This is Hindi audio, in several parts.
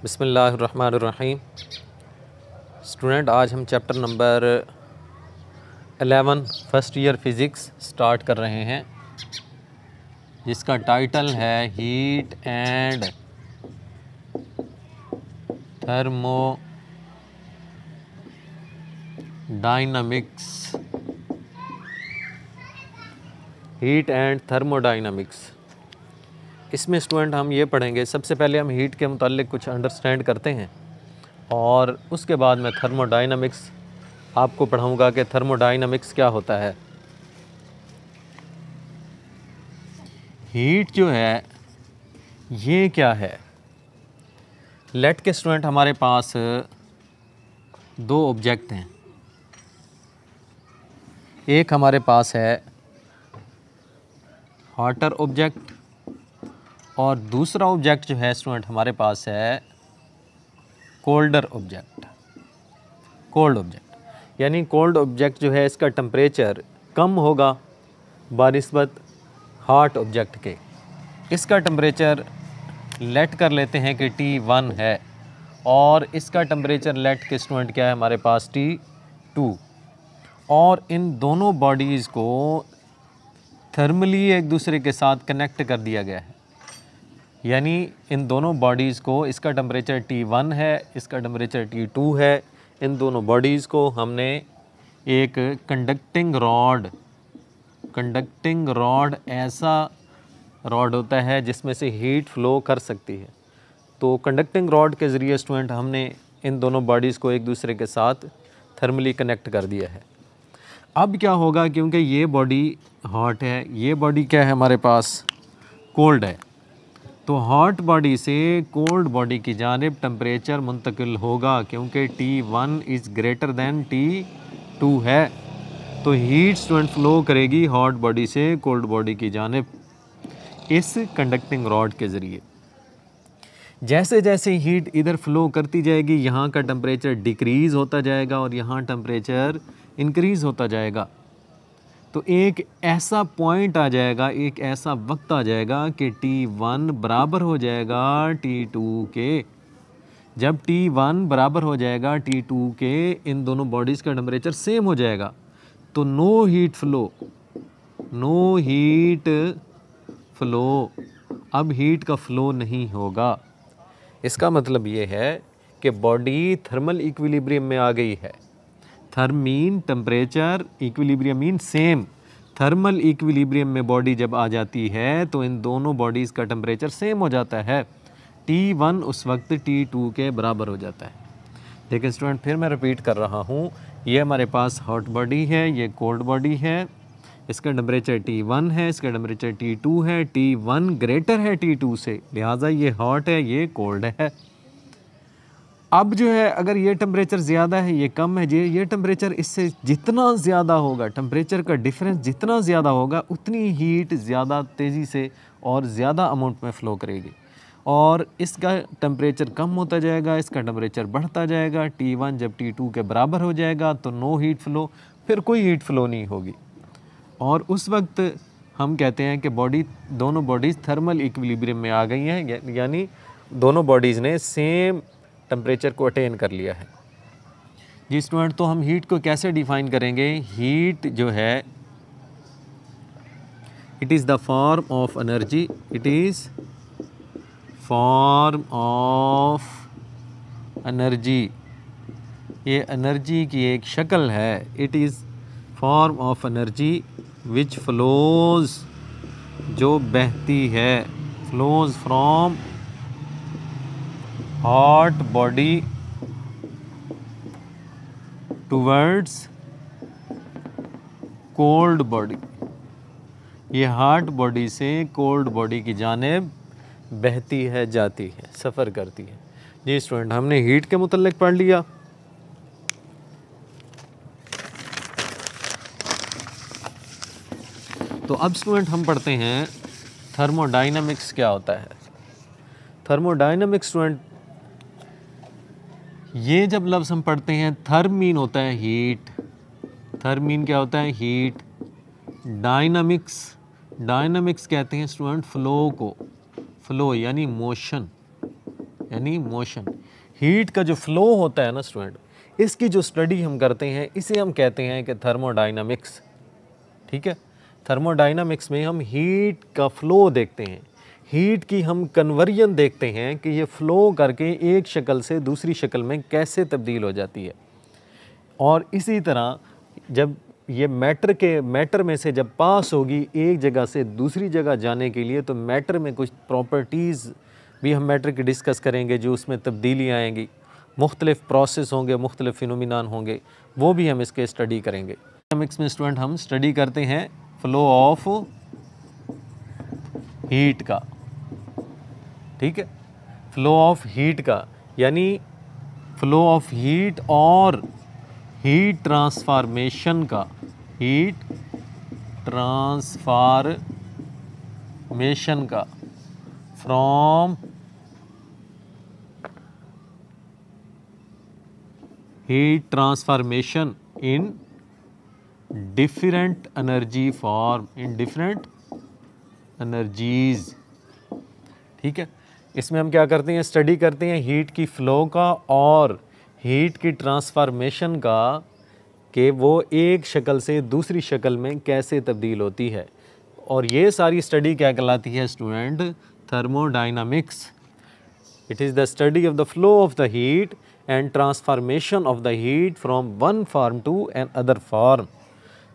बिस्मिल्लाहिर्रहमानिर्रहीम। स्टूडेंट, आज हम chapter number 11 first year physics start कर रहे हैं, जिसका टाइटल है heat and thermodynamics. Heat and thermodynamics. इसमें स्टूडेंट हम ये पढ़ेंगे, सबसे पहले हम हीट के मुतालिक कुछ अंडरस्टैंड करते हैं और उसके बाद मैं थर्मोडायनामिक्स आपको पढ़ाऊँगा कि थर्मोडायनामिक्स क्या होता है। हीट जो है ये क्या है। लेट के स्टूडेंट हमारे पास दो ऑब्जेक्ट हैं। एक हमारे पास है हॉटर ऑब्जेक्ट और दूसरा ऑब्जेक्ट जो है स्टूडेंट हमारे पास है कोल्डर ऑब्जेक्ट। कोल्ड ऑब्जेक्ट यानी कोल्ड ऑब्जेक्ट जो है इसका टेम्परेचर कम होगा बानिस्बत हॉट ऑब्जेक्ट के। इसका टेम्परेचर लेट कर लेते हैं कि T1 है और इसका टेम्परेचर लेट के स्टूडेंट क्या है हमारे पास T2। और इन दोनों बॉडीज़ को थर्मली एक दूसरे के साथ कनेक्ट कर दिया गया है, यानी इन दोनों बॉडीज़ को, इसका टेम्परेचर T1 है, इसका टेम्परेचर T2 है, इन दोनों बॉडीज़ को हमने एक कंडक्टिंग रॉड ऐसा रॉड होता है जिसमें से हीट फ़्लो कर सकती है। तो कंडक्टिंग रॉड के ज़रिए स्टूडेंट हमने इन दोनों बॉडीज़ को एक दूसरे के साथ थर्मली कनेक्ट कर दिया है। अब क्या होगा, क्योंकि ये बॉडी हॉट है, ये बॉडी क्या है हमारे पास कोल्ड है, तो हॉट बॉडी से कोल्ड बॉडी की जानिब टेम्परेचर मुंतकिल होगा, क्योंकि T1 is greater than T2 है। तो हीट स्टूडेंट फ़्लो करेगी हॉट बॉडी से कोल्ड बॉडी की जानिब इस कंडक्टिंग रॉड के ज़रिए। जैसे जैसे हीट इधर फ़्लो करती जाएगी, यहाँ का टेम्परेचर डिक्रीज़ होता जाएगा और यहाँ टेम्परेचर इंक्रीज़ होता जाएगा। तो एक ऐसा पॉइंट आ जाएगा, एक ऐसा वक्त आ जाएगा कि T1 बराबर हो जाएगा T2 के। जब T1 बराबर हो जाएगा T2 के, इन दोनों बॉडीज़ का टेम्परेचर सेम हो जाएगा, तो नो हीट फ़्लो, अब हीट का फ़्लो नहीं होगा। इसका मतलब ये है कि बॉडी थर्मल इक्विलिब्रियम में आ गई है। Therm mean temperature, equilibrium mean same. Thermal equilibrium में बॉडी जब आ जाती है तो इन दोनों बॉडीज़ का टेम्परेचर सेम हो जाता है। T1 उस वक्त T2 के बराबर हो जाता है। लेकिन स्टूडेंट फिर मैं रिपीट कर रहा हूँ, ये हमारे पास हॉट बॉडी है, ये कोल्ड बॉडी है, इसका टेम्परेचर T1 है, इसका टेम्परेचर T2 है। T1 ग्रेटर है T2 से, लिहाजा ये हॉट है, ये कोल्ड है। अब जो है अगर ये टेम्परेचर ज़्यादा है, ये कम है, ये टेम्परेचर इससे जितना ज़्यादा होगा, टेम्परेचर का डिफरेंस जितना ज़्यादा होगा, उतनी हीट ज़्यादा तेज़ी से और ज़्यादा अमाउंट में फ़्लो करेगी और इसका टेम्परेचर कम होता जाएगा, इसका टेम्परेचर बढ़ता जाएगा। T1 जब T2 के बराबर हो जाएगा तो नो हीट फ़्लो, फिर कोई हीट फ़्लो नहीं होगी और उस वक्त हम कहते हैं कि दोनों बॉडीज़ थर्मल इक्विलिब्रियम में आ गई हैं, यानी दोनों बॉडीज़ ने सेम टेम्परेचर को अटेन कर लिया है। जी स्टूडेंट, तो हम हीट को कैसे डिफ़ाइन करेंगे। हीट जो है, it is the form of energy, it is form of energy, ये एनर्जी की एक शक्ल है। It is form of energy which flows, जो बहती है, flows from hot body towards cold body. ये हॉट बॉडी से कोल्ड बॉडी की जानिब बहती है, जाती है, सफ़र करती है। जी स्टूडेंट, हमने हीट के मुतल्लिक पढ़ लिया। तो अब स्टूडेंट हम पढ़ते हैं थर्मोडायनामिक्स क्या होता है। थर्मोडायनामिक्स स्टूडेंट, ये जब लफ्ज़ हम पढ़ते हैं, थर्म मीन होता है हीट, थर्म मीन क्या होता है, हीट। डायनामिक्स कहते हैं स्टूडेंट फ़्लो को, फ़्लो यानी मोशन। यानी मोशन। हीट का जो फ्लो होता है ना स्टूडेंट, इसकी जो स्टडी हम करते हैं इसे हम कहते हैं कि थर्मोडाइनमिक्स। ठीक है, थर्मोडाइनमिक्स में हम हीट का फ्लो देखते हैं, हीट की हम कन्वर्जन देखते हैं कि ये फ़्लो करके एक शक्ल से दूसरी शक्ल में कैसे तब्दील हो जाती है। और इसी तरह जब ये मैटर में से जब पास होगी एक जगह से दूसरी जगह जाने के लिए, तो मैटर में कुछ प्रॉपर्टीज़ भी हम मैटर की डिस्कस करेंगे, जो उसमें तब्दीली आएंगी, मुख्तलिफ प्रोसेस होंगे, मुख्तलिफ फिनोमिनान होंगे, वो भी हम इसके स्टडी करेंगे। डायनामिक्स में स्टूडेंट हम स्टडी करते हैं फ्लो ऑफ हीट का। ठीक है, फ्लो ऑफ हीट का यानी फ्लो ऑफ हीट और हीट ट्रांसफॉर्मेशन का, हीट ट्रांसफॉर्मेशन का from heat transformation in different energy form, in different energies. ठीक है, इसमें हम क्या करते हैं, स्टडी करते हैं हीट की फ़्लो का और हीट की ट्रांसफॉर्मेशन का, कि वो एक शक्ल से दूसरी शक्ल में कैसे तब्दील होती है। और ये सारी स्टडी क्या कहलाती है student, thermodynamics. It is the study of the flow of the heat and transformation of the heat from one form to another form.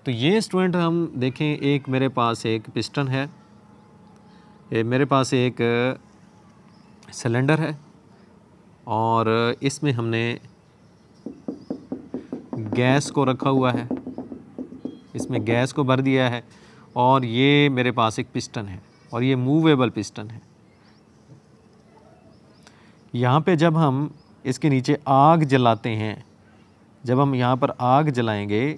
तो ये स्टूडेंट हम देखें, एक मेरे पास एक पिस्टन है, मेरे पास एक सिलेंडर है, और इसमें हमने गैस को रखा हुआ है, इसमें गैस को भर दिया है, और ये मेरे पास एक पिस्टन है, और ये मूवेबल पिस्टन है। यहाँ पे जब हम इसके नीचे आग जलाते हैं, जब हम यहाँ पर आग जलाएंगे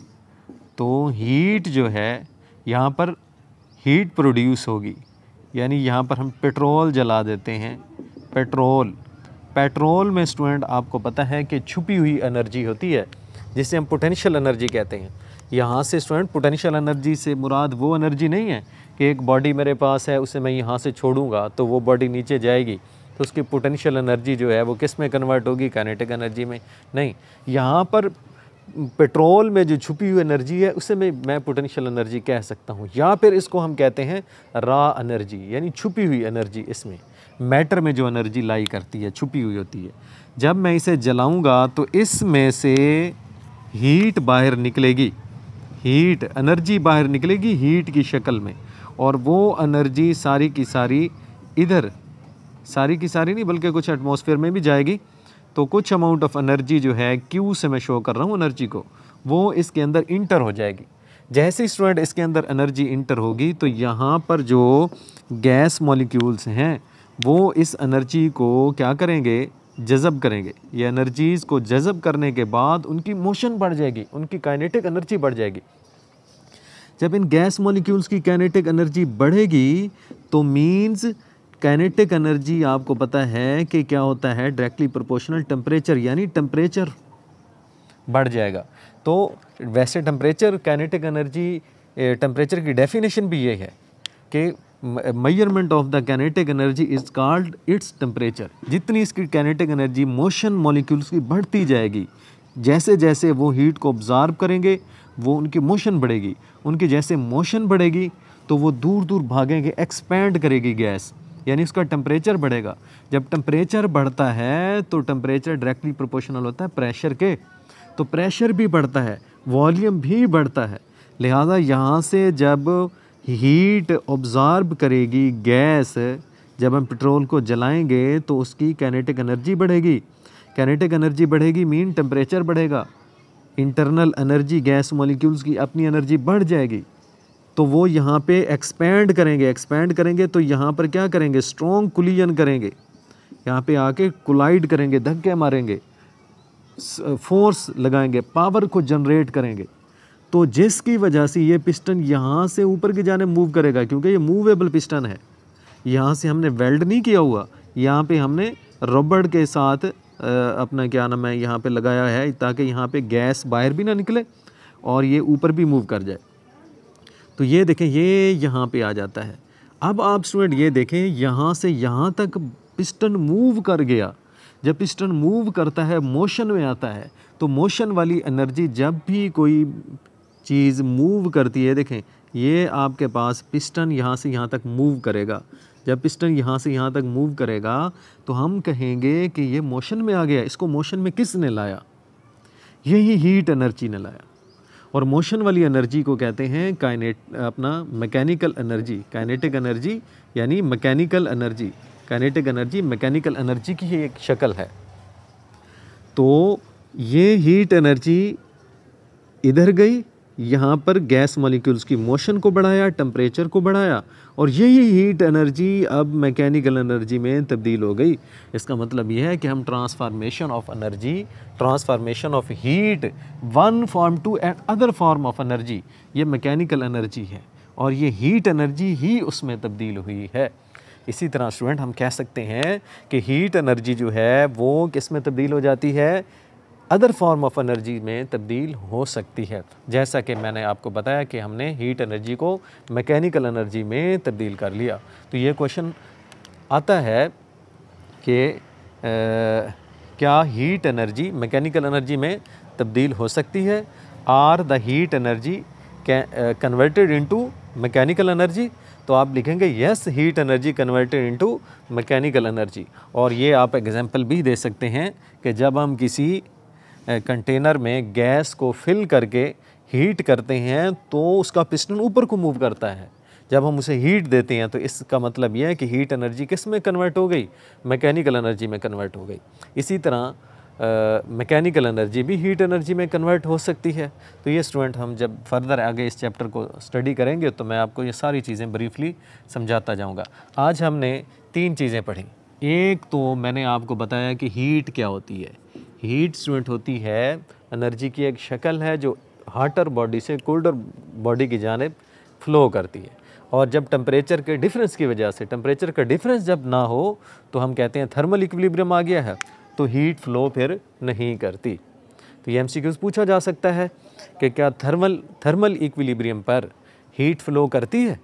तो हीट जो है, यहाँ पर हीट प्रोड्यूस होगी। यानी यहाँ पर हम पेट्रोल जला देते हैं, पेट्रोल में स्टूडेंट आपको पता है कि छुपी हुई एनर्जी होती है, जिसे हम पोटेंशियल एनर्जी कहते हैं। यहाँ से स्टूडेंट पोटेंशियल एनर्जी से मुराद वो एनर्जी नहीं है कि एक बॉडी मेरे पास है, उसे मैं यहाँ से छोड़ूंगा तो वो बॉडी नीचे जाएगी, तो उसकी पोटेंशियल एनर्जी जो है वो किस में कन्वर्ट होगी, काइनेटिक एनर्जी में। नहीं, यहाँ पर पेट्रोल में जो छुपी हुई एनर्जी है उसे मैं पोटेंशियल एनर्जी कह सकता हूँ, या फिर इसको हम कहते हैं रॉ एनर्जी, यानी छुपी हुई एनर्जी। इसमें मैटर में जो एनर्जी लाई करती है, छुपी हुई होती है। जब मैं इसे जलाऊंगा तो इसमें से हीट बाहर निकलेगी, हीट एनर्जी बाहर निकलेगी हीट की शक्ल में, और वो एनर्जी सारी की सारी इधर, सारी की सारी नहीं बल्कि कुछ एटमॉस्फेयर में भी जाएगी। तो कुछ अमाउंट ऑफ एनर्जी जो है, क्यू से मैं शो कर रहा हूँ एनर्जी को, वो इसके अंदर इंटर हो जाएगी। जैसे स्टूडेंट इसके अंदर एनर्जी इंटर होगी तो यहाँ पर जो गैस मॉलिक्यूल्स हैं वो इस एनर्जी को क्या करेंगे, जज़ब करेंगे। ये एनर्जीज़ को जज़ब करने के बाद उनकी मोशन बढ़ जाएगी, उनकी काइनेटिक एनर्जी बढ़ जाएगी। जब इन गैस मॉलिक्यूल्स की काइनेटिक एनर्जी बढ़ेगी तो मीन्स काइनेटिक एनर्जी आपको पता है कि क्या होता है, डायरेक्टली प्रोपोर्शनल टेम्परेचर, यानी टेम्परेचर बढ़ जाएगा। तो वैसे टेम्परेचर, काइनेटिक एनर्जी, टेम्परेचर की डेफिनेशन भी ये है कि measurement of the kinetic energy is called its temperature. जितनी इसकी काइनेटिक एनर्जी मोशन मॉलिक्यूल्स की बढ़ती जाएगी, जैसे जैसे वो हीट को ऑब्जर्व करेंगे वो उनकी मोशन बढ़ेगी, उनकी जैसे मोशन बढ़ेगी तो वो दूर दूर भागेंगे, एक्सपैंड करेगी गैस, यानी उसका टेम्परेचर बढ़ेगा। जब टेम्परेचर बढ़ता है तो टेम्परेचर डायरेक्टली प्रोपोर्शनल होता है प्रेशर के, तो प्रेशर भी बढ़ता है, वॉल्यूम भी बढ़ता है। लिहाजा यहाँ से जब हीट ऑब्जर्व करेगी गैस, जब हम पेट्रोल को जलाएंगे तो उसकी काइनेटिक एनर्जी बढ़ेगी, काइनेटिक एनर्जी बढ़ेगी मीन टेम्परेचर बढ़ेगा, इंटरनल एनर्जी गैस मॉलिक्यूल्स की अपनी एनर्जी बढ़ जाएगी। तो वो यहाँ पे एक्सपैंड करेंगे तो यहाँ पर क्या करेंगे, स्ट्रॉन्ग कोलिजन करेंगे, यहाँ पे आके कोलाइड करेंगे, धक्के मारेंगे, फोर्स लगाएंगे, पावर को जनरेट करेंगे। तो जिसकी वजह से ये पिस्टन यहाँ से ऊपर की जाने मूव करेगा, क्योंकि ये मूवेबल पिस्टन है। यहाँ से हमने वेल्ड नहीं किया हुआ, यहाँ पे हमने रबड़ के साथ अपना क्या नाम है यहाँ पे लगाया है, ताकि यहाँ पे गैस बाहर भी ना निकले और ये ऊपर भी मूव कर जाए। तो ये देखें, ये यहाँ पे आ जाता है। अब आप स्टूडेंट ये देखें, यहाँ से यहाँ तक पिस्टन मूव कर गया, जब पिस्टन मूव करता है, मोशन में आता है, तो मोशन वाली एनर्जी, जब भी कोई चीज़ मूव करती है, देखें ये आपके पास पिस्टन यहाँ से यहाँ तक मूव करेगा। जब पिस्टन यहाँ से यहाँ तक मूव करेगा तो हम कहेंगे कि ये मोशन में आ गया। इसको मोशन में किसने लाया? यही हीट एनर्जी ने लाया। और मोशन वाली एनर्जी को कहते हैं मैकेनिकल एनर्जी। काइनेटिक एनर्जी यानी mechanical energy. Kinetic energy mechanical energy की ही एक शक्ल है। तो ये हीट एनर्जी इधर गई, यहाँ पर गैस मॉलिक्यूल्स की मोशन को बढ़ाया, टेम्परेचर को बढ़ाया, और यही हीट एनर्जी अब मैकेनिकल एनर्जी में तब्दील हो गई। इसका मतलब यह है कि हम transformation of energy, transformation of heat, one form to and other form of energy, ये मैकेनिकल एनर्जी है और ये हीट एनर्जी ही उसमें तब्दील हुई है। इसी तरह स्टूडेंट हम कह सकते हैं कि हीट एनर्जी जो है वो किस में तब्दील हो जाती है? अदर फॉर्म ऑफ एनर्जी में तब्दील हो सकती है। जैसा कि मैंने आपको बताया कि हमने हीट एनर्जी को मैकेनिकल एनर्जी में तब्दील कर लिया। तो ये क्वेश्चन आता है कि क्या हीट एनर्जी मैकेनिकल एनर्जी में तब्दील हो सकती है? Are the heat energy converted into mechanical energy? तो आप लिखेंगे yes, heat energy converted into mechanical energy. और ये आप एग्जांपल भी दे सकते हैं कि जब हम किसी कंटेनर में गैस को फिल करके हीट करते हैं तो उसका पिस्टन ऊपर को मूव करता है। जब हम उसे हीट देते हैं तो इसका मतलब यह है कि हीट एनर्जी किस में कन्वर्ट हो गई? मैकेनिकल एनर्जी में कन्वर्ट हो गई। इसी तरह मैकेनिकल एनर्जी भी हीट एनर्जी में कन्वर्ट हो सकती है। तो ये स्टूडेंट हम जब फर्दर आगे इस चैप्टर को स्टडी करेंगे तो मैं आपको ये सारी चीज़ें ब्रीफली समझाता जाऊँगा। आज हमने 3 चीज़ें पढ़ी। एक तो मैंने आपको बताया कि हीट क्या होती है। हीट स्टूडेंट होती है एनर्जी की एक शक्ल है जो हॉटर बॉडी से कोल्डर बॉडी की जानिब फ़्लो करती है। और जब टेम्परेचर के डिफरेंस की वजह से, टेम्परेचर का डिफरेंस जब ना हो तो हम कहते हैं थर्मल इक्विलिब्रियम आ गया है, तो हीट फ़्लो फिर नहीं करती। तो ये एमसीक्यूज़ पूछा जा सकता है कि क्या थर्मल इक्विलिब्रियम पर हीट फ़्लो करती है?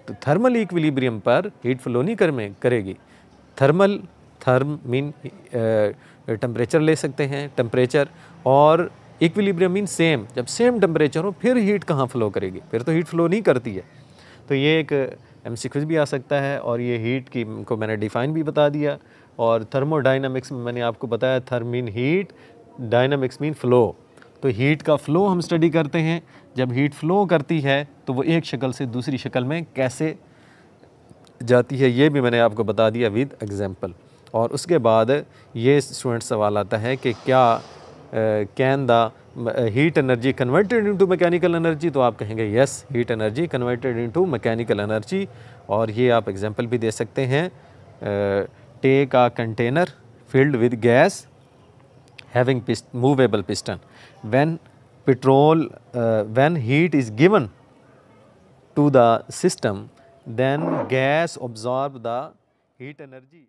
तो थर्मल इक्विलिब्रियम पर हीट फ़्लो नहीं करेगी। थर्म मीन टेम्परेचर ले सकते हैं, टेम्परेचर, और इक्विलिब्रियम मीन सेम। जब सेम टेम्परेचर हो फिर हीट कहाँ फ़्लो करेगी? फिर तो हीट फ़्लो नहीं करती है। तो ये एक एमसीक्यूज़ भी आ सकता है। और ये हीट की को मैंने डिफ़ाइन भी बता दिया। और थर्मोडाइनमिक्स में मैंने आपको बताया therm mean heat, dynamics mean flow. तो हीट का फ़्लो हम स्टडी करते हैं। जब हीट फ़्लो करती है तो वो एक शक्ल से दूसरी शक्ल में कैसे जाती है, ये भी मैंने आपको बता दिया विद एग्जांपल। और उसके बाद ये स्टूडेंट सवाल आता है कि क्या can the heat energy converted into mechanical energy? तो आप कहेंगे yes, heat energy converted into mechanical energy. और ये आप एग्जांपल भी दे सकते हैं। Take a container filled with gas having movable piston, when heat is given to the system, then gas absorb the heat energy.